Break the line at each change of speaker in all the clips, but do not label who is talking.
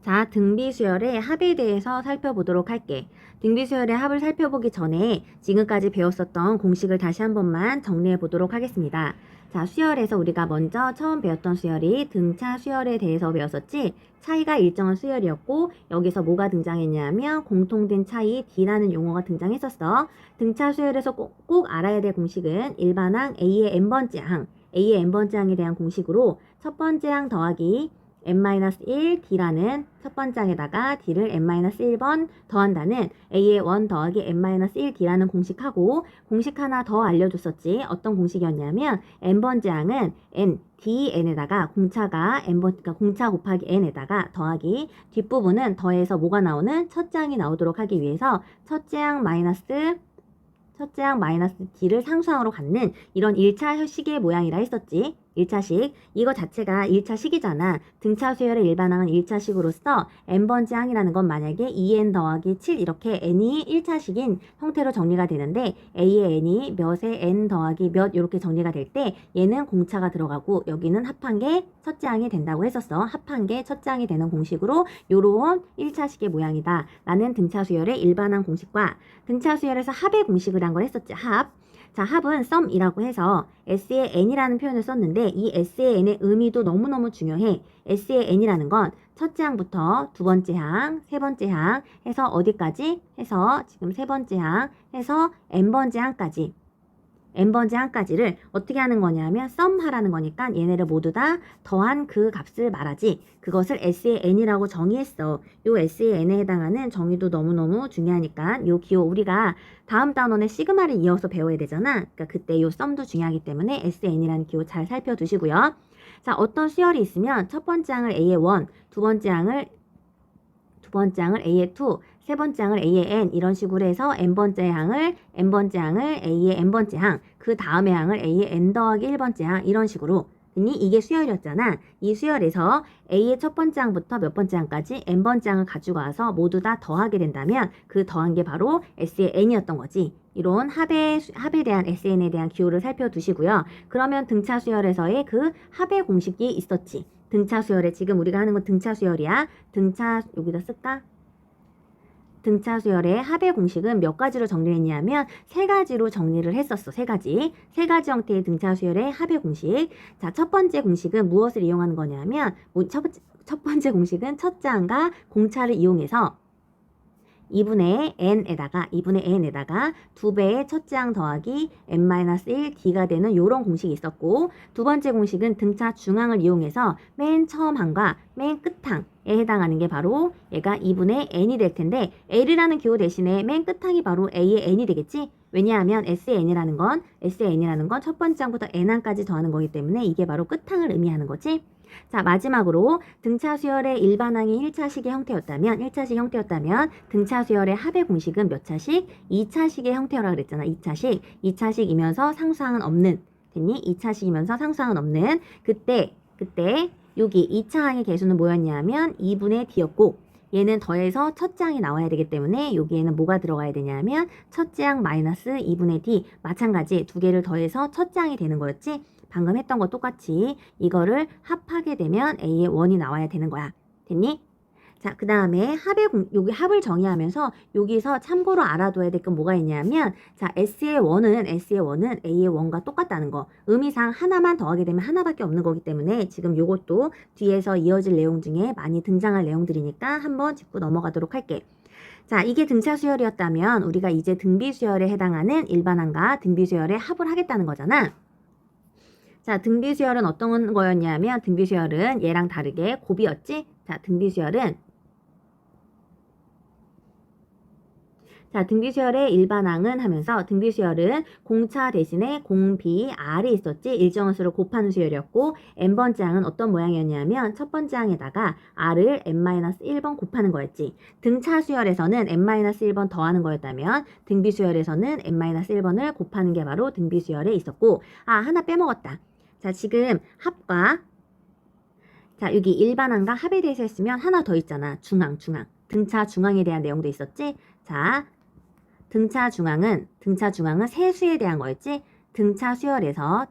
자, 등비수열의 합에 대해서 살펴보도록 할게. 등비수열의 합을 살펴보기 전에 지금까지 배웠었던 공식을 다시 한 번만 정리해 보도록 하겠습니다. 자, 수열에서 우리가 먼저 처음 배웠던 수열이 등차 수열에 대해서 배웠었지. 차이가 일정한 수열이었고 여기서 뭐가 등장했냐면 공통된 차이 D라는 용어가 등장했었어. 등차 수열에서 꼭 알아야 될 공식은 일반항 A의 n번째 항, A의 n번째 항에 대한 공식으로 첫 번째 항 더하기 n-1 D라는 첫 번째 항에다가 D를 n-1번 더한다는 A의 1 더하기 n-1 D라는 공식하고 공식 하나 더 알려줬었지. 어떤 공식이었냐면 n번째 항은 n, dn에다가 공차가 n번, 그러니까 공차 곱하기 n에다가 더하기 뒷부분은 더해서 뭐가 나오는 첫째 항이 나오도록 하기 위해서 첫째 항 마이너스 D를 상수항으로 갖는 이런 1차 식의 모양이라 했었지. 1차식. 이거 자체가 1차식이잖아. 등차 수열의 일반항은 1차식으로서 n번째 항이라는 건 만약에 2n 더하기 7 이렇게 n이 1차식인 형태로 정리가 되는데 a의 n이 몇에 n 더하기 몇 이렇게 정리가 될 때 얘는 공차가 들어가고 여기는 합한 게 첫째 항이 된다고 했었어. 합한 게 첫째 항이 되는 공식으로 요런 1차식의 모양이다. 라는 등차 수열의 일반항 공식과 등차 수열에서 합의 공식을 한 걸 했었지. 합. 자, 합은 썸이라고 해서 S의 n이라는 표현을 썼는데 이 S의 n의 의미도 너무너무 중요해. S의 n이라는 건 첫째 항부터 두 번째 항, 세 번째 항 해서 어디까지? 해서 지금 세 번째 항 해서 n번째 항까지. n번째 항까지를 어떻게 하는 거냐면 썸하라는 거니까 얘네를 모두 다 더한 그 값을 말하지. 그것을 S의 n이라고 정의했어. 요 S의 n에 해당하는 정의도 너무너무 중요하니까 요 기호 우리가 다음 단원에 시그마를 이어서 배워야 되잖아. 그러니까 그때 요 썸도 중요하기 때문에 Sn이라는 기호 잘 살펴두시고요. 자, 어떤 수열이 있으면 첫 번째 항을 A의 1, 두 번째 항을 A의 2, 세 번째 항을 A의 n 이런 식으로 해서 n번째 항을 A의 n번째 항, 그 다음의 항을 A의 n 더하기 1번째 항 이런 식으로. 이게 수열이었잖아. 이 수열에서 A의 첫 번째 항부터 몇 번째 항까지 n번째 항을 가지고 와서 모두 다 더하게 된다면 그 더한 게 바로 S의 n이었던 거지. 이런 합에 대한 SN에 대한 기호를 살펴두시고요. 그러면 등차 수열에서의 그 합의 공식이 있었지. 등차 수열에 지금 우리가 하는 건 등차 수열이야. 등차 여기다 쓸까? 등차 수열의 합의 공식은 몇 가지로 정리했냐면 세 가지로 정리를 했었어. 세 가지 형태의 등차 수열의 합의 공식. 자, 첫 번째 공식은 무엇을 이용하는 거냐면 첫 번째 공식은 첫째 항과 공차를 이용해서 2분의 n에다가 2배의 첫째 항 더하기 n-1 d가 되는 요런 공식이 있었고, 두 번째 공식은 등차 중항을 이용해서 맨 처음 항과 맨 끝 항에 해당하는 게 바로 얘가 2분의 n이 될 텐데 L이라는 기호 대신에 맨 끝 항이 바로 A의 n이 되겠지? 왜냐하면 S의 n이라는 건 첫 번째 항부터 n항까지 더하는 거기 때문에 이게 바로 끝항을 의미하는 거지. 자, 마지막으로 등차 수열의 일반항이 1차식의 형태였다면 등차 수열의 합의 공식은 몇 차식? 2차식의 형태라고 그랬잖아. 2차식이면서 상수항은 없는. 됐니? 2차식이면서 상수항은 없는. 그때 여기 2차항의 개수는 뭐였냐면 2분의 d였고 얘는 더해서 첫째 항이 나와야 되기 때문에 여기에는 뭐가 들어가야 되냐면 첫째 항 마이너스 2분의 d 마찬가지 두 개를 더해서 첫째 항이 되는 거였지. 방금 했던 거 똑같이 이거를 합하게 되면 A의 1이 나와야 되는 거야. 됐니? 자, 그 다음에 여기 합을 정의하면서 여기서 참고로 알아둬야 될 건 뭐가 있냐면 자, S의 1은 A의 1과 똑같다는 거. 의미상 하나만 더하게 되면 하나밖에 없는 거기 때문에 지금 요것도 뒤에서 이어질 내용 중에 많이 등장할 내용들이니까 한번 짚고 넘어가도록 할게. 자, 이게 등차 수열이었다면 우리가 이제 등비 수열에 해당하는 일반항과 등비 수열의 합을 하겠다는 거잖아. 자, 등비 수열은 어떤 거였냐면 등비 수열은 얘랑 다르게 곱이었지? 자, 등비 수열의 일반항은 하면서 등비 수열은 공차 대신에 공비 r이 있었지. 일정한 수를 곱하는 수열이었고 n번째 항은 어떤 모양이었냐면 첫 번째 항에다가 r을 n-1번 곱하는 거였지. 등차 수열에서는 n-1번 더하는 거였다면 등비 수열에서는 n-1번을 곱하는 게 바로 등비 수열에 있었고 하나 빼먹었다. 자, 지금 합과 자, 여기 일반항과 합에 대해서 했으면 하나 더 있잖아. 중항. 등차 중항에 대한 내용도 있었지. 자, 등차 중항은 세수에 대한 거였지. 등차 수열에서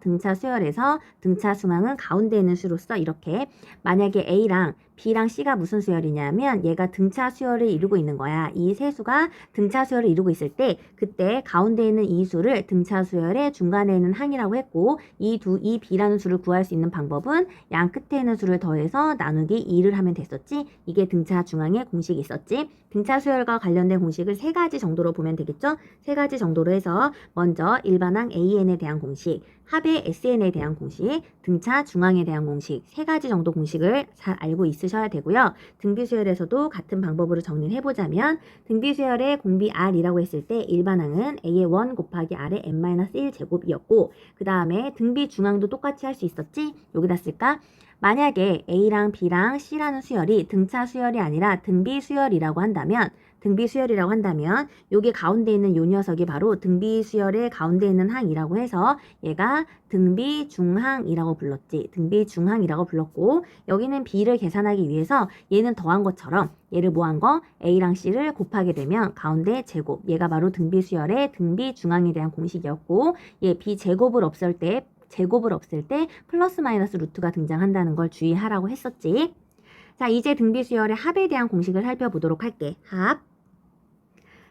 등차 중항은 가운데 있는 수로서 이렇게 만약에 A랑 B랑 C가 무슨 수열이냐면 얘가 등차 수열을 이루고 있는 거야. 이 세 수가 등차 수열을 이루고 있을 때 그때 가운데 있는 이 수를 등차 수열의 중간에 있는 항이라고 했고 이 B라는 수를 구할 수 있는 방법은 양 끝에 있는 수를 더해서 나누기 2를 하면 됐었지. 이게 등차 중앙의 공식이 있었지. 등차 수열과 관련된 공식을 세 가지 정도로 보면 되겠죠. 세 가지 정도로 해서 먼저 일반항 AN에 대한 공식, 합의 SN에 대한 공식, 등차 중앙에 대한 공식 세 가지 정도 공식을 잘 알고 있으셔야 되고요. 등비수열에서도 같은 방법으로 정리를 해보자면 등비수열의 공비 R이라고 했을 때 일반항은 A의 1 곱하기 R의 n-1 제곱이었고 그 다음에 등비 중앙도 똑같이 할 수 있었지? 여기다 쓸까? 만약에 A랑 B랑 C라는 수열이 등차 수열이 아니라 등비 수열이라고 한다면 여기 가운데 있는 요 녀석이 바로 등비 수열의 가운데 있는 항이라고 해서 얘가 등비 중항이라고 불렀지. 등비 중항이라고 불렀고 여기는 B를 계산하기 위해서 얘는 더한 것처럼 얘를 뭐한 거? A랑 C를 곱하게 되면 가운데 제곱. 얘가 바로 등비 수열의 등비 중항에 대한 공식이었고 얘 B 제곱을 없앨 때 플러스 마이너스 루트가 등장한다는 걸 주의하라고 했었지. 자, 이제 등비수열의 합에 대한 공식을 살펴보도록 할게. 합.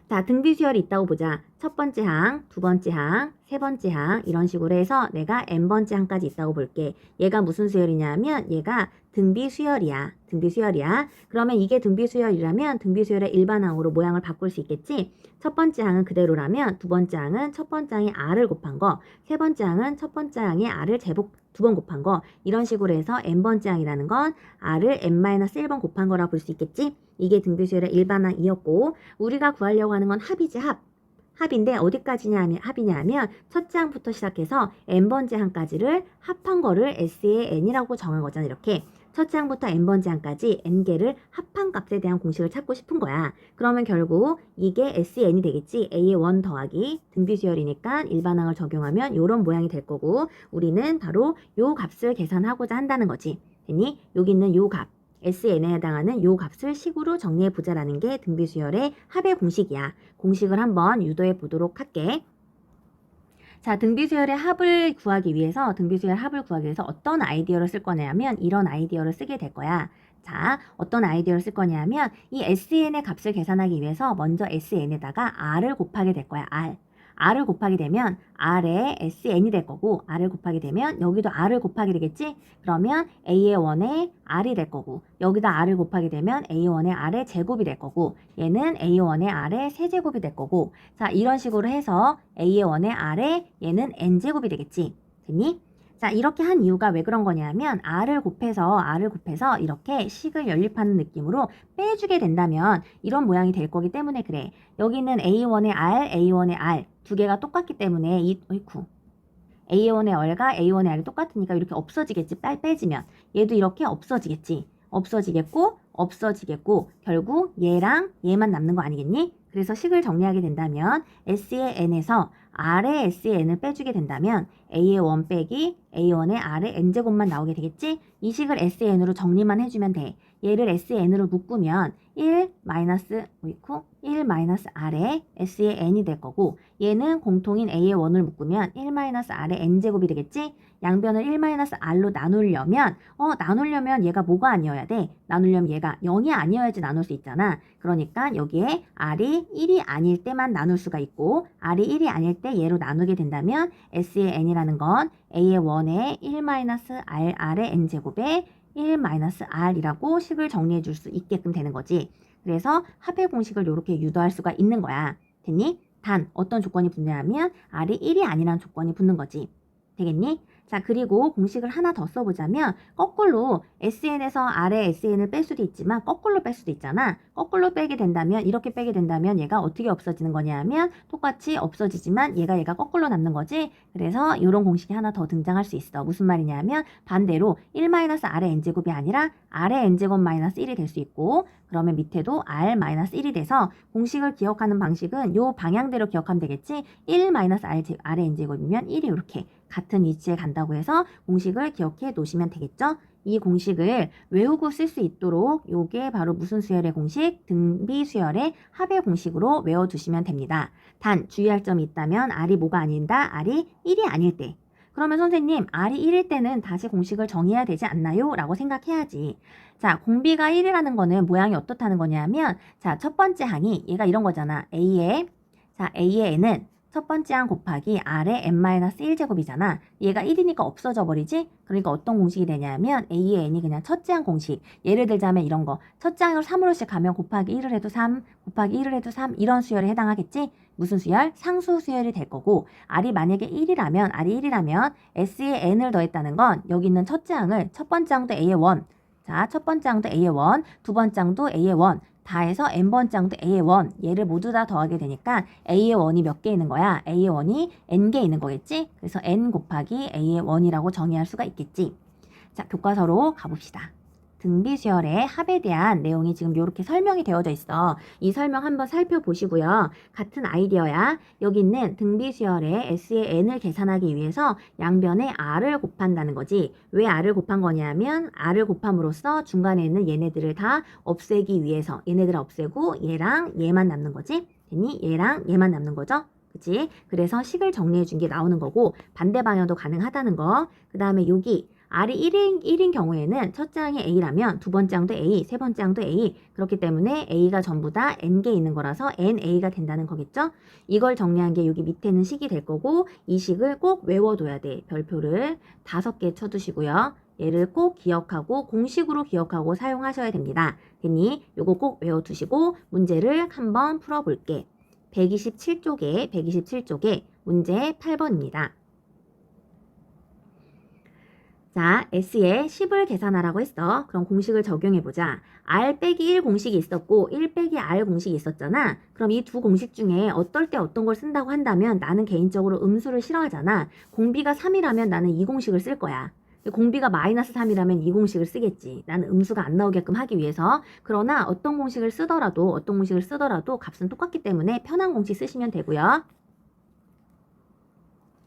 자, 등비수열이 있다고 보자. 첫 번째 항, 두 번째 항, 세 번째 항 이런 식으로 해서 내가 n번째 항까지 있다고 볼게. 얘가 무슨 수열이냐면 얘가 등비수열이야. 그러면 이게 등비수열이라면 등비수열의 일반항으로 모양을 바꿀 수 있겠지? 첫 번째 항은 그대로라면 두 번째 항은 첫 번째 항에 r을 곱한 거, 세 번째 항은 첫 번째 항에 r을 제곱 두 번 곱한 거 이런 식으로 해서 n번째 항이라는 건 r을 n-1번 곱한 거라 볼 수 있겠지? 이게 등비수열의 일반항이었고 우리가 구하려고 하는 건 합이지 합. 합인데 어디까지냐 합이냐면 첫째 항부터 시작해서 n번째 항까지를 합한 거를 S의 n이라고 정한 거잖아. 이렇게 첫째 항부터 n번째 항까지 n개를 합한 값에 대한 공식을 찾고 싶은 거야. 그러면 결국 이게 S의 n이 되겠지. A의 1 더하기 등비수열이니까 일반항을 적용하면 이런 모양이 될 거고 우리는 바로 요 값을 계산하고자 한다는 거지. 됐니? 여기 있는 요 값. SN에 해당하는 요 값을 식으로 정리해 보자라는 게 등비수열의 합의 공식이야. 공식을 한번 유도해 보도록 할게. 자, 등비수열의 합을 구하기 위해서 어떤 아이디어를 쓸 거냐면 이런 아이디어를 쓰게 될 거야. 자, 어떤 아이디어를 쓸 거냐면 이 SN의 값을 계산하기 위해서 먼저 SN에다가 R을 곱하게 될 거야. R을 곱하게 되면 R에 SN이 될 거고 R을 곱하게 되면 여기도 R을 곱하게 되겠지? 그러면 A의 1에 R이 될 거고 여기다 R을 곱하게 되면 A1의 R의 제곱이 될 거고 얘는 A1의 R의 세제곱이 될 거고 자 이런 식으로 해서 A의 1의 R에 얘는 N제곱이 되겠지? 됐니? 자 이렇게 한 이유가 왜 그런 거냐면 R을 곱해서 이렇게 식을 연립하는 느낌으로 빼주게 된다면 이런 모양이 될 거기 때문에 그래. 여기는 A1의 R, A1의 R 두 개가 똑같기 때문에 A1의 R과 A1의 R이 똑같으니까 이렇게 없어지겠지. 빼지면 얘도 이렇게 없어지겠지. 없어지겠고 결국 얘랑 얘만 남는 거 아니겠니? 그래서 식을 정리하게 된다면 S의 n에서 R의 S의 n을 빼주게 된다면 A의 1 빼기 A1의 R의 n제곱만 나오게 되겠지? 이 식을 S의 n으로 정리만 해주면 돼. 얘를 S의 n으로 묶으면 1 R의 S의 n이 될 거고 얘는 공통인 A의 1을 묶으면 1 R의 n제곱이 되겠지? 양변을 1 R로 나누려면 얘가 뭐가 아니어야 돼? 나누려면 얘가 0이 아니어야지 나눌 수 있잖아. 그러니까 여기에 R이 1이 아닐 때만 나눌 수가 있고 R이 1이 아닐 때 얘로 나누게 된다면 S의 n이라는 건 A의 1에 1 R의 n제곱에 1 R이라고 식을 정리해 줄 수 있게끔 되는 거지. 그래서 합의 공식을 이렇게 유도할 수가 있는 거야. 됐니? 단 어떤 조건이 붙냐면 R이 1이 아니라는 조건이 붙는 거지. 되겠니? 자 그리고 공식을 하나 더 써보자면 거꾸로 SN에서 R의 SN을 뺄 수도 있지만 거꾸로 뺄 수도 있잖아. 거꾸로 빼게 된다면 이렇게 빼게 된다면 얘가 어떻게 없어지는 거냐면 똑같이 없어지지만 얘가 거꾸로 남는 거지. 그래서 이런 공식이 하나 더 등장할 수 있어. 무슨 말이냐면 반대로 1 R의 n제곱이 아니라 R의 n제곱 마이너스 1이 될 수 있고 그러면 밑에도 R 마이너스 1이 돼서 공식을 기억하는 방식은 요 방향대로 기억하면 되겠지. 1 R의 n제곱이면 1이 이렇게 같은 위치에 간다고 해서 공식을 기억해 놓으시면 되겠죠? 이 공식을 외우고 쓸 수 있도록 요게 바로 무슨 수열의 공식? 등비수열의 합의 공식으로 외워두시면 됩니다. 단 주의할 점이 있다면 R이 뭐가 아닌다? R이 1이 아닐 때. 그러면 선생님, R이 1일 때는 다시 공식을 정의해야 되지 않나요? 라고 생각해야지. 자, 공비가 1이라는 거는 모양이 어떻다는 거냐면, 자, 첫 번째 항이 얘가 이런 거잖아. A의 n은 첫 번째 항 곱하기 R의 n-1제곱이잖아. 얘가 1이니까 없어져 버리지? 그러니까 어떤 공식이 되냐면 A의 n이 그냥 첫째 항 공식. 예를 들자면 이런 거. 첫째 항을 3으로씩 가면 곱하기 1을 해도 3, 곱하기 1을 해도 3 이런 수열에 해당하겠지? 무슨 수열? 상수 수열이 될 거고 R이 만약에 1이라면 S에 n을 더했다는 건 여기 있는 첫째 항을 첫 번째 항도 A의 1, 자, 첫 번째 항도 A의 1, 두 번째 항도 A의 1, 다 해서 n번째 항도 A의 1, 얘를 모두 다 더하게 되니까 A의 1이 몇 개 있는 거야? A의 1이 n개 있는 거겠지? 그래서 n 곱하기 A의 1이라고 정의할 수가 있겠지. 자, 교과서로 가봅시다. 등비수열의 합에 대한 내용이 지금 이렇게 설명이 되어져 있어. 이 설명 한번 살펴보시고요. 같은 아이디어야. 여기 있는 등비수열의 S의 n을 계산하기 위해서 양변에 R을 곱한다는 거지. 왜 R을 곱한 거냐면 R을 곱함으로써 중간에 있는 얘네들을 다 없애기 위해서 얘네들을 없애고 얘랑 얘만 남는 거지. 됐니? 얘랑 얘만 남는 거죠. 그치? 그래서 식을 정리해 준 게 나오는 거고 반대 방향도 가능하다는 거. 그 다음에 여기 R이 1인 경우에는 첫째 항이 A라면 두 번째 항도 A, 세 번째 항도 A. 그렇기 때문에 A가 전부 다 N개 있는 거라서 NA가 된다는 거겠죠? 이걸 정리한 게 여기 밑에는 식이 될 거고 이 식을 꼭 외워둬야 돼. 별표를 5개 쳐두시고요. 얘를 꼭 기억하고 공식으로 기억하고 사용하셔야 됩니다. 됐니? 요거 꼭 외워두시고 문제를 한번 풀어볼게. 127쪽에 문제 8번입니다. 자, S에 10을 계산하라고 했어. 그럼 공식을 적용해보자. R 빼기 1 공식이 있었고 1 빼기 R 공식이 있었잖아. 그럼 이 두 공식 중에 어떨 때 어떤 걸 쓴다고 한다면 나는 개인적으로 음수를 싫어하잖아. 공비가 3이라면 나는 이 공식을 쓸 거야. 공비가 마이너스 3이라면 이 공식을 쓰겠지. 나는 음수가 안 나오게끔 하기 위해서. 그러나 어떤 공식을 쓰더라도 값은 똑같기 때문에 편한 공식 쓰시면 되고요.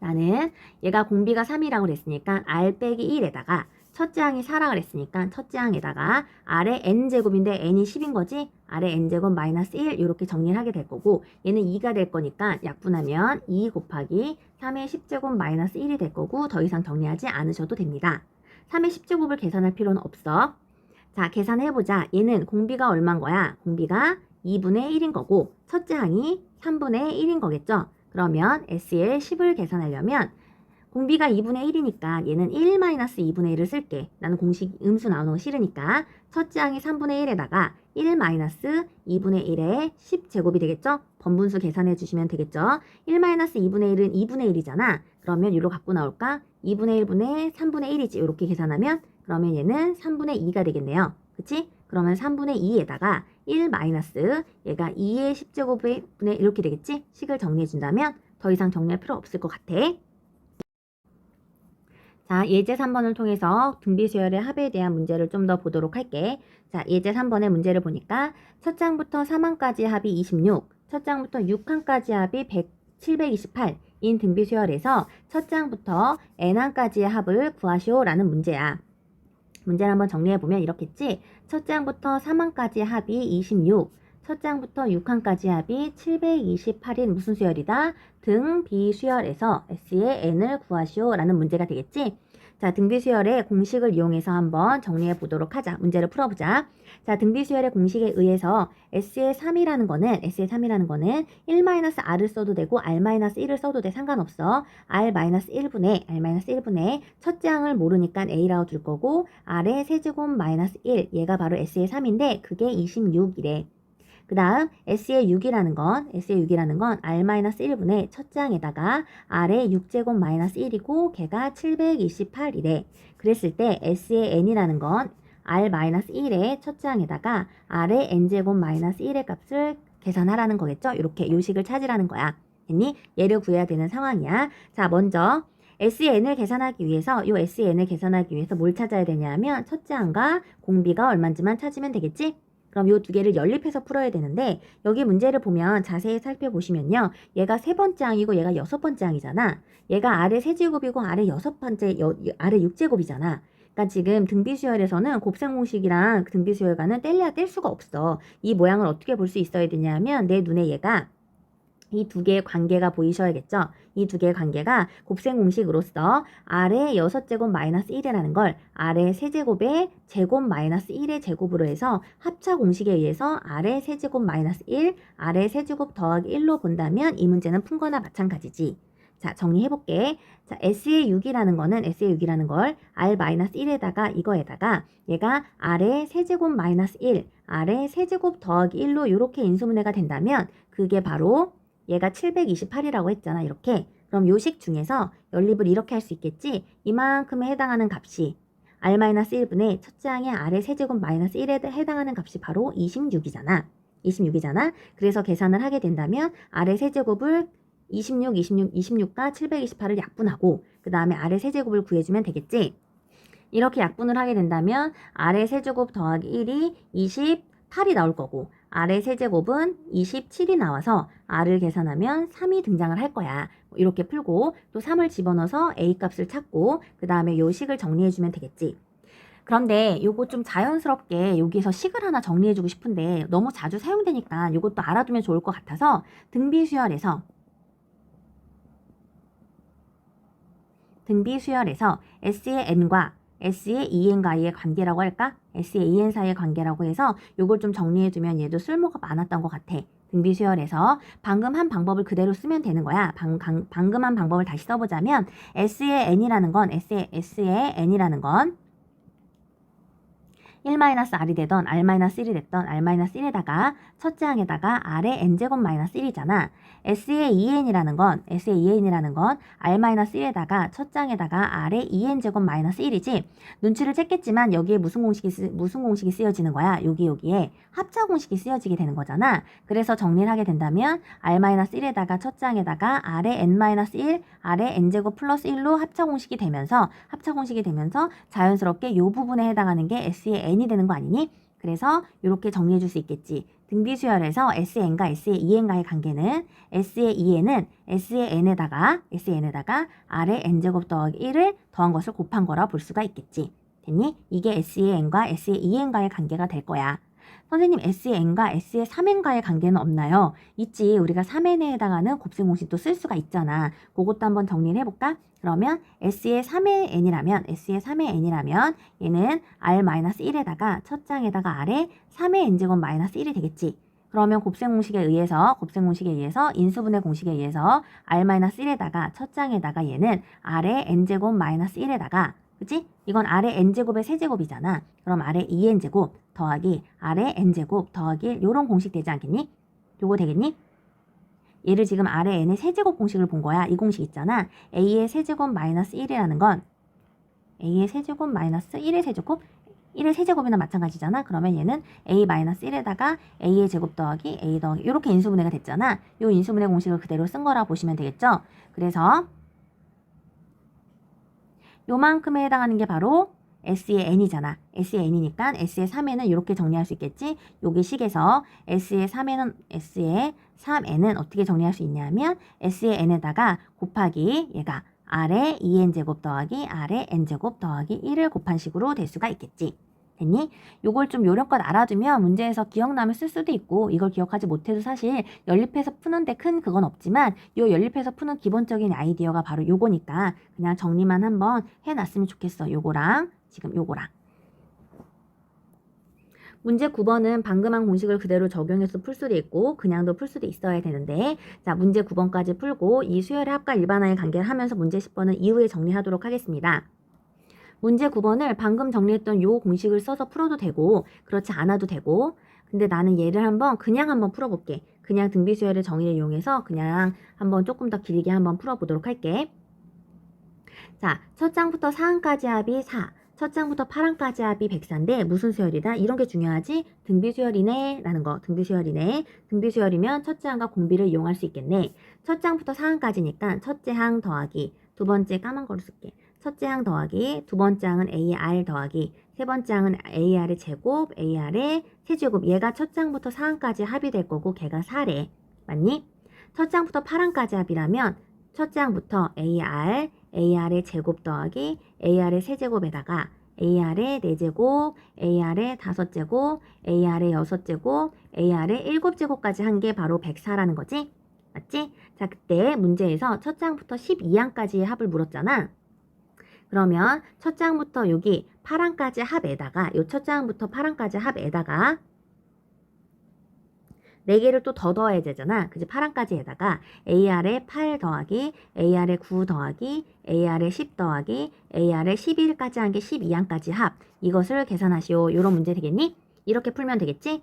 나는 얘가 공비가 3이라고 그랬으니까 R 빼기 1에다가 첫째 항이 4라고 그랬으니까 첫째 항에다가 R의 n제곱인데 n이 10인 거지? R의 n제곱 마이너스 1 이렇게 정리를 하게 될 거고 얘는 2가 될 거니까 약분하면 2 곱하기 3의 10제곱 마이너스 1이 될 거고 더 이상 정리하지 않으셔도 됩니다. 3의 10제곱을 계산할 필요는 없어. 자, 계산해보자. 얘는 공비가 얼마인 거야? 공비가 2분의 1인 거고 첫째 항이 3분의 1인 거겠죠? 그러면 S의 10을 계산하려면 공비가 2분의 1이니까 얘는 1-2분의 1을 쓸게. 나는 공식 음수 나오는 거 싫으니까 첫째 항이 3분의 1에다가 1-2분의 1의 10제곱이 되겠죠? 번분수 계산해 주시면 되겠죠? 1-2분의 1은 2분의 1이잖아. 그러면 이로 갖고 나올까? 2분의 1분의 3분의 1이지. 이렇게 계산하면 그러면 얘는 3분의 2가 되겠네요. 그치? 그러면 3분의 2에다가 1 마이너스 얘가 2의 10제곱분의 이렇게 되겠지? 식을 정리해 준다면 더 이상 정리할 필요 없을 것 같아. 자, 예제 3번을 통해서 등비수열의 합에 대한 문제를 좀 더 보도록 할게. 자, 예제 3번의 문제를 보니까 첫 장부터 3항까지의 합이 26, 첫 장부터 6항까지의 합이 728인 등비수열에서 첫 장부터 n항까지의 합을 구하시오라는 문제야. 문제를 한번 정리해보면 이렇겠지? 첫 장부터 3항까지의 합이 26, 첫 장부터 6항까지의 합이 728인 무슨 수열이다? 등비수열에서 S의 n을 구하시오 라는 문제가 되겠지? 자, 등비수열의 공식을 이용해서 한번 정리해 보도록 하자. 문제를 풀어보자. 자, 등비수열의 공식에 의해서 S의 3이라는 거는 1-R을 써도 되고 R-1을 써도 돼. 상관없어. R-1분의 첫째 항을 모르니까 A라고 둘 거고 R의 세제곱 마이너스 1 얘가 바로 S의 3인데 그게 26이래. 그 다음 S의 6이라는 건 R-1분의 첫째 항에다가 R의 6제곱 마이너스 1이고 걔가 728이래. 그랬을 때 S의 n이라는 건 R-1의 첫째 항에다가 R의 n제곱 마이너스 1의 값을 계산하라는 거겠죠? 이렇게 요식을 찾으라는 거야. 됐니? 얘를 구해야 되는 상황이야. 자, 먼저 S의 n을 계산하기 위해서 뭘 찾아야 되냐면 첫째 항과 공비가 얼마인지만 찾으면 되겠지? 그럼 이 두 개를 연립해서 풀어야 되는데 여기 문제를 보면 자세히 살펴보시면요. 얘가 세 번째 항이고 얘가 여섯 번째 항이잖아. 얘가 R의 세제곱이고 R의 R의 6제곱이잖아. 그러니까 지금 등비수열에서는 곱셈공식이랑 등비수열과는 뗄래야 뗄 수가 없어. 이 모양을 어떻게 볼 수 있어야 되냐면 내 눈에 얘가 이 두 개의 관계가 보이셔야겠죠? 이 두 개의 관계가 곱셈 공식으로서 아래 6제곱 마이너스 1이라는 걸 아래 세제곱의 제곱 마이너스 1의 제곱으로 해서 합차 공식에 의해서 아래 세제곱 마이너스 1, 아래 세제곱 더하기 1로 본다면 이 문제는 푼 거나 마찬가지지. 자, 정리해볼게. 자, S의 6이라는 거는 S의 6이라는 걸 R-1에다가 이거에다가 얘가 아래 세제곱 마이너스 1, 아래 세제곱 더하기 1로 이렇게 인수분해가 된다면 그게 바로 얘가 728이라고 했잖아. 이렇게. 그럼 요식 중에서 연립을 이렇게 할 수 있겠지? 이만큼에 해당하는 값이 R-1분의 첫째 항의 아래 세제곱 마이너스 1에 해당하는 값이 바로 26이잖아. 26이잖아. 그래서 계산을 하게 된다면 아래 세제곱을 26과 728을 약분하고 그 다음에 아래 세제곱을 구해주면 되겠지. 이렇게 약분을 하게 된다면 아래 세제곱 더하기 1이 28이 나올 거고 아래 세제곱은 27이 나와서 r을 계산하면 3이 등장을 할 거야. 이렇게 풀고 또 3을 집어넣어서 a 값을 찾고 그 다음에 요 식을 정리해주면 되겠지. 그런데 요거 좀 자연스럽게 여기서 식을 하나 정리해주고 싶은데 너무 자주 사용되니까 요것도 알아두면 좋을 것 같아서 등비수열에서 S의 n과 S의 en과의 관계라고 할까? S의 en 사이의 관계라고 해서 요걸 좀 정리해두면 얘도 쓸모가 많았던 것 같아. 등비수열에서 방금 한 방법을 그대로 쓰면 되는 거야. 방금 한 방법을 다시 써보자면 S의 n이라는 건 1-r이 되던 r-1이 됐던 r-1에다가 첫째 항에다가 r의 n제곱 마이너스 1이잖아. S의 2n이라는 건 r-1에다가 첫째 항에다가 r의 2n제곱 마이너스 1이지. 눈치를 챘겠지만 여기에 무슨 공식이 쓰여지는 거야? 여기에 합차 공식이 쓰여지게 되는 거잖아. 그래서 정리를 하게 된다면 r-1에다가 첫째 항에다가 r의 n-1, r의 n제곱 플러스 1로 합차 공식이 되면서 자연스럽게 이 부분에 해당하는 게 S의 n이 되는 거 아니니? 그래서 이렇게 정리해 줄 수 있겠지. 등비수열에서 Sn과 S의 2n과의 관계는 S의 2n은 S의 n에다가 R의 n제곱 더하기 1을 더한 것을 곱한 거라 볼 수가 있겠지. 됐니? 이게 S의 n과 S의 2n과의 관계가 될 거야. 선생님 S의 n과 S의 3n과의 관계는 없나요? 있지. 우리가 3n에 해당하는 곱셈 공식도 쓸 수가 있잖아. 그것도 한번 정리를 해볼까? 그러면 S의 3의 n이라면 얘는 R-1에다가 첫 장에다가 R에 3의 n제곱 마이너스 1이 되겠지. 그러면 곱셈 공식에 의해서 인수분해 공식에 의해서 R-1에다가 첫 장에다가 얘는 R의 n제곱 마이너스 1에다가 그치? 이건 R의 n제곱의 세제곱이잖아. 그럼 R의 2n제곱 더하기 R의 n제곱 더하기 1 요런 공식 되지 않겠니? 요거 되겠니? 얘를 지금 R의 n의 세제곱 공식을 본 거야. 이 공식 있잖아. A의 세제곱 마이너스 1이라는 건 A의 세제곱 마이너스 1의 세제곱? 1의 세제곱이나 마찬가지잖아. 그러면 얘는 A 마이너스 1에다가 A의 제곱 더하기 A 더하기 이렇게 인수분해가 됐잖아. 요 인수분해 공식을 그대로 쓴 거라 보시면 되겠죠. 그래서 요만큼에 해당하는 게 바로 S의 n이잖아. S의 n이니까 S의 3n은 이렇게 정리할 수 있겠지. 여기 식에서 S의 3n은 어떻게 정리할 수 있냐면 S의 n에다가 곱하기 얘가 R의 2n제곱 더하기 R의 n제곱 더하기 1을 곱한 식으로 될 수가 있겠지. 됐니? 요걸 좀 요령껏 알아두면 문제에서 기억나면 쓸 수도 있고 이걸 기억하지 못해도 사실 연립해서 푸는데 큰 그건 없지만 요 연립해서 푸는 기본적인 아이디어가 바로 요거니까 그냥 정리만 한번 해놨으면 좋겠어. 요거랑 지금 요거랑. 문제 9번은 방금 한 공식을 그대로 적용해서 풀 수도 있고 그냥도 풀 수도 있어야 되는데 자 문제 9번까지 풀고 이 수열의 합과 일반화의 관계를 하면서 문제 10번은 이후에 정리하도록 하겠습니다. 문제 9번을 방금 정리했던 요 공식을 써서 풀어도 되고 그렇지 않아도 되고 근데 나는 얘를 그냥 한번 풀어볼게. 그냥 등비수열의 정의를 이용해서 그냥 한번 조금 더 길게 한번 풀어보도록 할게. 자, 첫 장부터 4항까지 합이 4. 첫 장부터 8항까지 합이 104인데 무슨 수열이다? 이런 게 중요하지? 등비수열이네 라는 거. 등비수열이네. 등비수열이면 첫째 항과 공비를 이용할 수 있겠네. 첫 장부터 4항까지니까 첫째 항 더하기 두 번째 까만 거로 쓸게. 첫째 항 더하기 두 번째 항은 AR 더하기 세 번째 항은 AR의 제곱, AR의 세제곱. 얘가 첫 장부터 4항까지 합이 될 거고 걔가 4래. 맞니? 첫 장부터 8항까지 합이라면 첫 장부터 AR의 제곱 더하기 AR의 세제곱에다가 AR의 4제곱, AR의 5제곱, AR의 6제곱, AR의 7제곱까지 한 게 바로 104라는 거지? 맞지? 맞지? 자, 그때 문제에서 첫 장부터 12항까지의 합을 물었잖아. 그러면 첫 장부터 여기 8항까지 합에다가 요 첫 장부터 8항까지 합에다가 4개를 또 더 더해야 되잖아. 그지? 8항까지에다가 AR에 8 더하기 AR에 9 더하기 AR에 10 더하기 AR에 11까지 한 게 12항까지 합. 이것을 계산하시오. 요런 문제 되겠니? 이렇게 풀면 되겠지?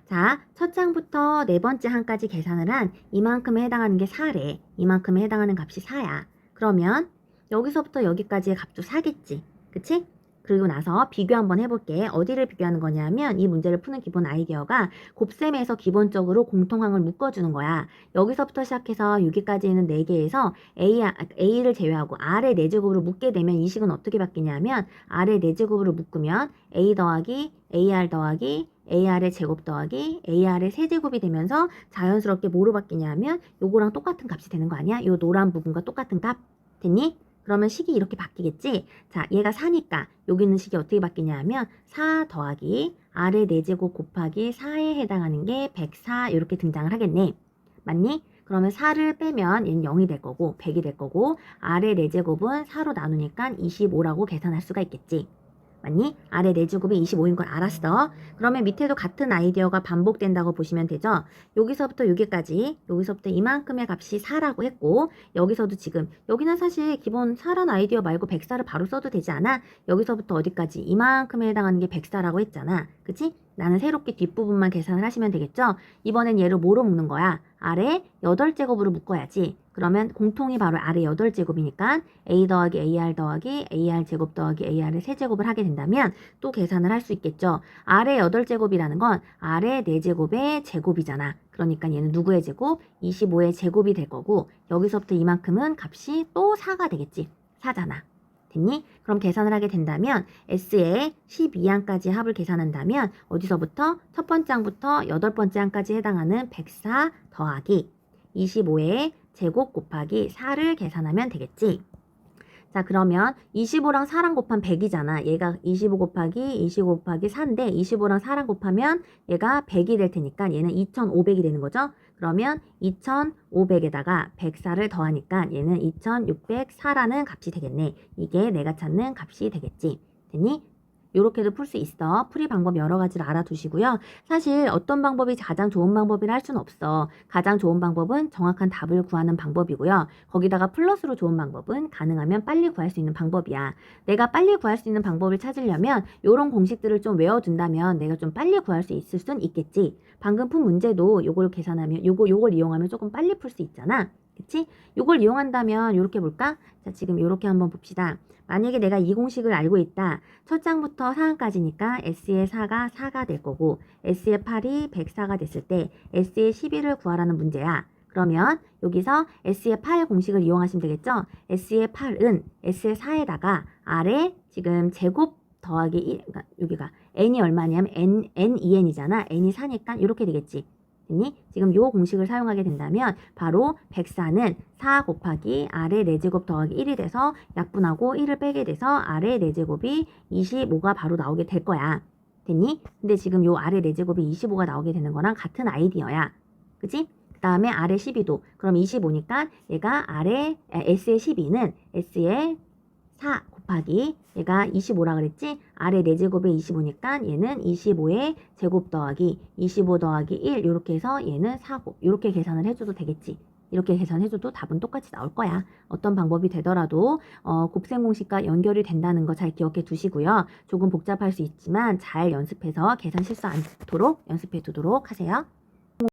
자, 첫 장부터 네 번째 항까지 계산을 한 이만큼에 해당하는 게 4래. 이만큼에 해당하는 값이 4야. 그러면 여기서부터 여기까지의 값도 4겠지. 그치? 그리고 나서 비교 한번 해볼게. 어디를 비교하는 거냐면 이 문제를 푸는 기본 아이디어가 곱셈에서 기본적으로 공통항을 묶어주는 거야. 여기서부터 시작해서 여기까지 있는 4개에서 A를 제외하고 R의 4제곱으로 묶게 되면 이 식은 어떻게 바뀌냐면 R의 4제곱으로 묶으면 A 더하기 AR 더하기 AR의 제곱 더하기 AR의 세제곱이 되면서 자연스럽게 뭐로 바뀌냐면 요거랑 똑같은 값이 되는 거 아니야? 요 노란 부분과 똑같은 값. 됐니? 그러면 식이 이렇게 바뀌겠지? 자, 얘가 4니까 여기 있는 식이 어떻게 바뀌냐면 4 더하기 R의 4제곱 곱하기 4에 해당하는 게 104 이렇게 등장을 하겠네. 맞니? 그러면 4를 빼면 얘는 0이 될 거고 100이 될 거고 R의 4제곱은 4로 나누니까 25라고 계산할 수가 있겠지. 맞니? 아래 4제곱이 25인 걸 알았어. 그러면 밑에도 같은 아이디어가 반복된다고 보시면 되죠. 여기서부터 여기까지, 여기서부터 이만큼의 값이 4라고 했고 여기서도 지금 여기는 사실 기본 4란 아이디어 말고 104를 바로 써도 되지 않아? 여기서부터 어디까지 이만큼에 해당하는 게 104라고 했잖아. 그치? 나는 새롭게 뒷부분만 계산을 하시면 되겠죠? 이번엔 얘를 뭐로 묶는 거야? 아래 8제곱으로 묶어야지. 그러면 공통이 바로 아래 8제곱이니까 A 더하기 AR 더하기 AR 제곱 더하기 AR의 세제곱을 하게 된다면 또 계산을 할 수 있겠죠. 아래 8제곱이라는 건 아래 4제곱의 제곱이잖아. 그러니까 얘는 누구의 제곱? 25의 제곱이 될 거고 여기서부터 이만큼은 값이 또 4가 되겠지. 4잖아. 됐니? 그럼 계산을 하게 된다면 S의 12항까지 합을 계산한다면 어디서부터? 첫 번째 항부터 8번째 항까지 해당하는 104 더하기 25의 제곱 곱하기 4를 계산하면 되겠지. 자, 그러면 25랑 4랑 곱하면 100이잖아. 얘가 25 곱하기 25 곱하기 4인데 25랑 4랑 곱하면 얘가 100이 될 테니까 얘는 2500이 되는 거죠. 그러면 2500에다가 104를 더하니까 얘는 2604라는 값이 되겠네. 이게 내가 찾는 값이 되겠지. 됐니? 요렇게도 풀 수 있어. 풀이 방법 여러 가지를 알아두시고요. 사실 어떤 방법이 가장 좋은 방법이라 할 수는 없어. 가장 좋은 방법은 정확한 답을 구하는 방법이고요. 거기다가 플러스로 좋은 방법은 가능하면 빨리 구할 수 있는 방법이야. 내가 빨리 구할 수 있는 방법을 찾으려면 요런 공식들을 좀 외워둔다면 내가 좀 빨리 구할 수 있을 순 있겠지. 방금 푼 문제도 요걸 계산하면 요걸 이용하면 조금 빨리 풀 수 있잖아. 그치? 요걸 이용한다면 요렇게 볼까? 자, 지금 요렇게 한번 봅시다. 만약에 내가 이 공식을 알고 있다. 첫 장부터 4항까지니까 S의 4가 4가 될 거고 S의 8이 104가 됐을 때 S의 11을 구하라는 문제야. 그러면 여기서 S의 8 공식을 이용하시면 되겠죠? S의 8은 S의 4에다가 R의 지금 제곱 더하기 1, 그러니까 여기가 n이 얼마냐면 n2n이잖아. n이 4니까 이렇게 되겠지. 됐니? 지금 요 공식을 사용하게 된다면 바로 104는 4 곱하기 R의 4제곱 더하기 1이 돼서 약분하고 1을 빼게 돼서 R의 4제곱이 25가 바로 나오게 될 거야. 됐니? 근데 지금 요 R의 4제곱이 25가 나오게 되는 거랑 같은 아이디어야. 그치? 그 다음에 R의 12도. 그럼 25니까 얘가 S의 12는 S의 4 곱하기 얘가 25라 그랬지? 아래 4제곱에 25니까 얘는 25의 제곱 더하기 25 더하기 1 이렇게 해서 얘는 4곱 이렇게 계산을 해줘도 되겠지. 이렇게 계산해줘도 답은 똑같이 나올 거야. 어떤 방법이 되더라도 곱셈 공식과 연결이 된다는 거 잘 기억해 두시고요. 조금 복잡할 수 있지만 잘 연습해서 계산 실수 않도록 연습해 두도록 하세요.